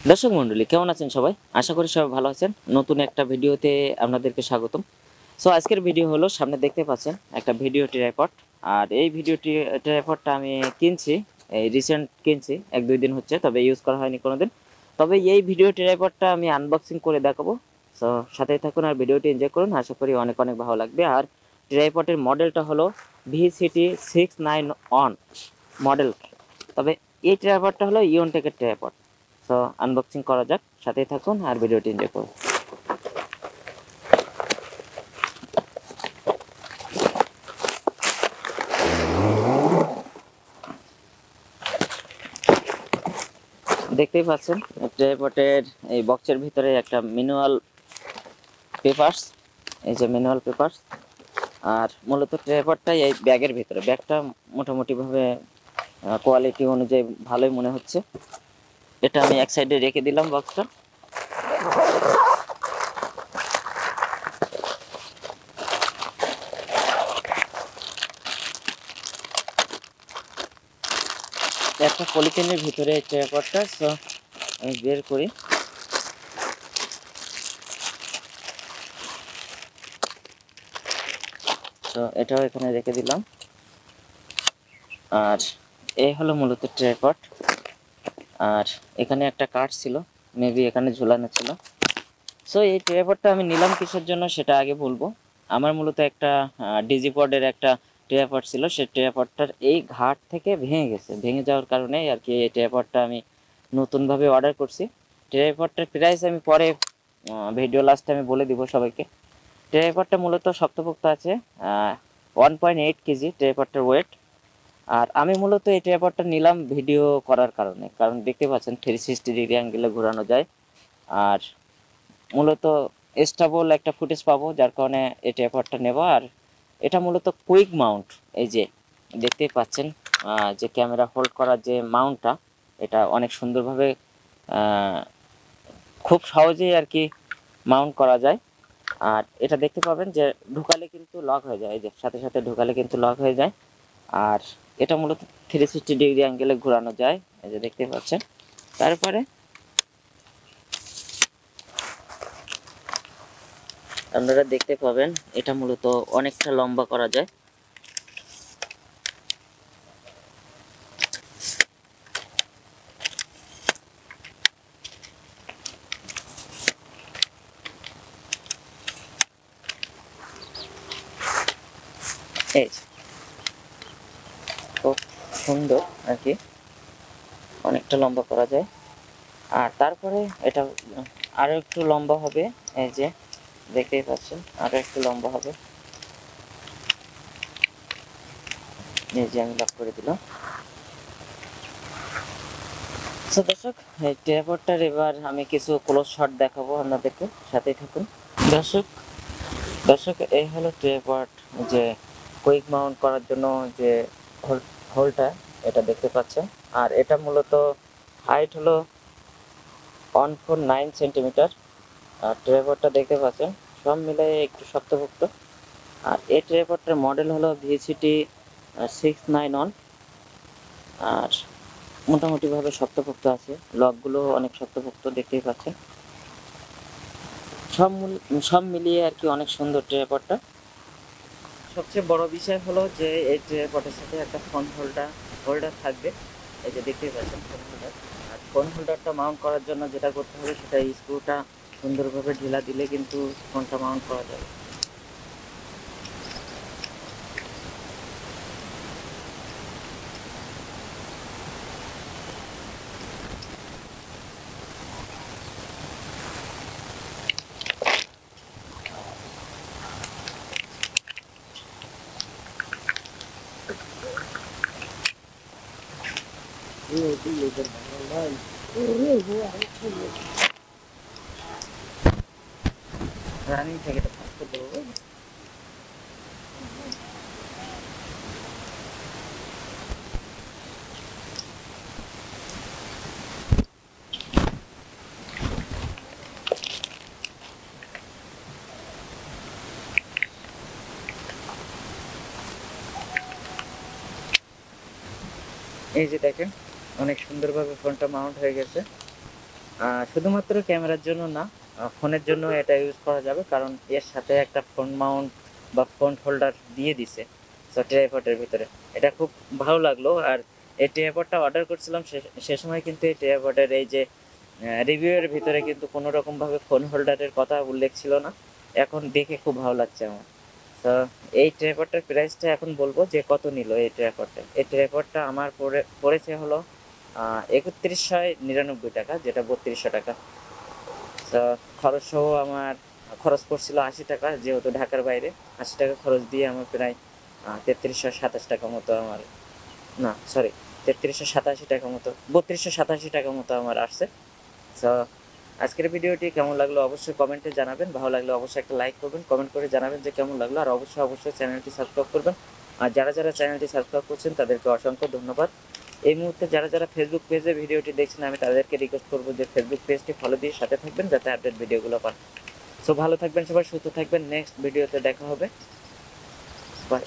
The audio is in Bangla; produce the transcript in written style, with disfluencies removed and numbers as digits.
দর্শক মণ্ডলী কেমন আছেন সবাই? আশা করি সবাই ভালো আছেন। নতুন একটা ভিডিওতে আপনাদেরকে স্বাগতম। সো আজকের ভিডিও হলো, সামনে দেখতে পাচ্ছেন একটা ভিডিও ট্রাইপড। আর এই ভিডিও ট্রাইপডটা আমি কিনছি, এই রিসেন্ট কিনছি, 1-2 দিন হচ্ছে, তবে ইউজ করা হয়নি কোনোদিন। তবে এই ভিডিও ট্রাইপডটা আমি আনবক্সিং করে দেখাবো। সো সাথেই থাকুন আর ভিডিওটি এনজয় করুন, আশা করি অনেক অনেক ভালো লাগবে। আর ট্রাইপডের মডেলটা হলো VCT691 মডেল। তবে এই ট্রাইপডটা হলো ইওনটেকের ট্রাইপড। সো আনবক্সিং করা যাক, সাথেই থাকুন আর ভিডিওটি এনজয় করুন। দেখতেই পাচ্ছেন ট্রাইপডের এই বক্সের ভিতরে একটা ম্যানুয়াল পেপারস, এই যে ম্যানুয়াল পেপারস। আর মূলত ট্রাইপডটাই এই ব্যাগের ভিতরে, ব্যাগটা মোটামুটিভাবে কোয়ালিটি অনুযায়ী ভালোই মনে হচ্ছে। এটা আমি এক সাইডে রেখে দিলাম বক্সটা। একটা পলিথিনের ভিতরে ট্রাইপডটা, সো আমি বের করি। তো এটাও এখানে রেখে দিলাম। আর এই হলো মূলত ট্রাইপড। আর এখানে একটা কাঠ ছিল, মেবি এখানে ঝুলানো ছিল। সো এই ট্রাইপডটা আমি নিলাম কিসের জন্য সেটা আগে বলবো। আমার মূলত একটা ডিজিপডের একটা ট্রাইপড ছিল, সেই ট্রাইপডটার এই ঘাট থেকে ভেঙে গেছে, ভেঙে যাওয়ার কারণে আর কি এই ট্রাইপডটা আমি নতুনভাবে অর্ডার করছি। ট্রাইপডটার প্রাইস আমি পরে ভিডিও লাস্টে আমি বলে দিব সবাইকে। ট্রাইপডটা মূলত শক্তপোক্ত আছে, 1.8 কেজি ট্রাইপডটার ওয়েট। আর আমি মূলত এই ট্রাইপডটা নিলাম ভিডিও করার কারণে, কারণ দেখতে পাচ্ছেন 360 ডিগ্রি অ্যাঙ্গেলে ঘোরানো যায়। আর মূলত স্টেবল একটা ফুটেজ পাবো, যার কারণে এই ট্রাইপডটা নেব। আর এটা মূলত কুইক মাউন্ট, এই যে দেখতেই পাচ্ছেন যে ক্যামেরা হোল্ড করার যে মাউন্টটা, এটা অনেক সুন্দরভাবে খুব সহজেই আর কি মাউন্ট করা যায়। আর এটা দেখতে পাবেন যে ঢুকালে কিন্তু লক হয়ে যায়, এই যে সাথে সাথে ঢুকালে কিন্তু লক হয়ে যায়। আর এটা মূলত 360 ডিগ্রি অ্যাঙ্গেলে ঘোরানো যায়, এই যে দেখতে পাচ্ছেন। তারপরে আপনারা দেখতে পাবেন এটা মূলত অনেকটা লম্বা করা যায়। এই খুব সুন্দর আর কি, অনেকটা লম্বা করা যায়। আর তারপরে এটা আরো একটু লম্বা হবে, এই যে দেখতেই পাচ্ছেন আরো একটু লম্বা হবে। এই যে আমি লক করে দিলাম। তো দর্শক, এই ট্রাইপডটার এবার আমি কিছু ক্লোজ শট দেখাবো আপনাদেরকে, সাথেই থাকুন। দর্শক দর্শক এই হলো ট্রাইপড, যে কুইক মাউন্ট করার জন্য যে হোলটা, এটা দেখতে পাচ্ছেন। আর এটা মূলত হাইট হলো 149 সেন্টিমিটার। আর ট্রাইপডটা দেখতে পাচ্ছেন সব মিলিয়ে একটু শক্তপোক্ত। আর এই ট্রাইপডটার মডেল হলো VCT691। আর মোটামুটিভাবে শক্তপোক্ত আছে, লকগুলো অনেক শক্তপোক্ত, দেখতেই পাচ্ছেন। সব মিলিয়ে আর কি অনেক সুন্দর ট্রাইপডটা। সবচেয়ে বড় বিষয় হলো যে এই ট্রাইপডের সাথে একটা ফোন হোল্ডার থাকবে, এই যে দেখতেই পাচ্ছেন ফোন হোল্ডার। আর ফোন হোল্ডারটা মাউন্ট করার জন্য যেটা করতে হবে, সেটা স্ক্রুটা সুন্দরভাবে ঢিলা দিলে কিন্তু ফোনটা মাউন্ট করা যাবে। রানিং থেকে এটা থাকতে বলবো। এই যে দেখেন অনেক সুন্দরভাবে ফোনটা মাউন্ট হয়ে গেছে। শুধুমাত্র ক্যামেরার জন্য না, ফোনের জন্য এটা ইউজ করা যাবে, কারণ এর সাথে একটা ফোন মাউন্ট বা ফোন হোল্ডার দিয়ে দিছে সো ট্রাইপডের ভিতরে। এটা খুব ভালো লাগলো। আর এই ট্রাইপডটা অর্ডার করছিলাম সে সময় কিন্তু এই ট্রাইপডের এই যে রিভিউয়ের ভিতরে কিন্তু কোনো রকমভাবে ফোন হোল্ডারের কথা উল্লেখ ছিল না। এখন দেখে খুব ভালো লাগছে আমার। তো এই ট্রাইপডটার প্রাইসটা এখন বলবো যে কত নিল এই ট্রাইপডটা আমার পড়েছে হলো ৩১৯৯ টাকা, যেটা ৩২০০ টাকা। তো খরচ সহ আমার খরচ পড়ছিল ৮০ টাকা, যেহেতু ঢাকার বাইরে ৮০ টাকা খরচ দিয়ে আমার প্রায় ৩৩২৭ টাকা মতো আমার, না সরি, ৩৩৮৭ টাকা মতো, ৩২৮৭ টাকা মতো আমার আসছে। তো আজকের ভিডিওটি কেমন লাগলো অবশ্যই কমেন্টে জানাবেন। ভালো লাগলে অবশ্যই একটা লাইক করবেন, কমেন্ট করে জানাবেন যে কেমন লাগলো। আর অবশ্যই চ্যানেলটি সাবস্ক্রাইব করবেন। আর যারা চ্যানেলটি সাবস্ক্রাইব করছেন তাদেরকে অসংখ্য ধন্যবাদ। এই মুহূর্তে যারা ফেসবুক পেজে ভিডিওটি দেখছেন, আমি তাদেরকে রিকোয়েস্ট করবো যে ফেসবুক পেজটি ফলো দিয়ে সাথে থাকবেন, যাতে আপডেট ভিডিওগুলো পান। সো ভালো থাকবেন সবাই, সুস্থ থাকবেন। নেক্সট ভিডিওতে দেখা হবে। বাই।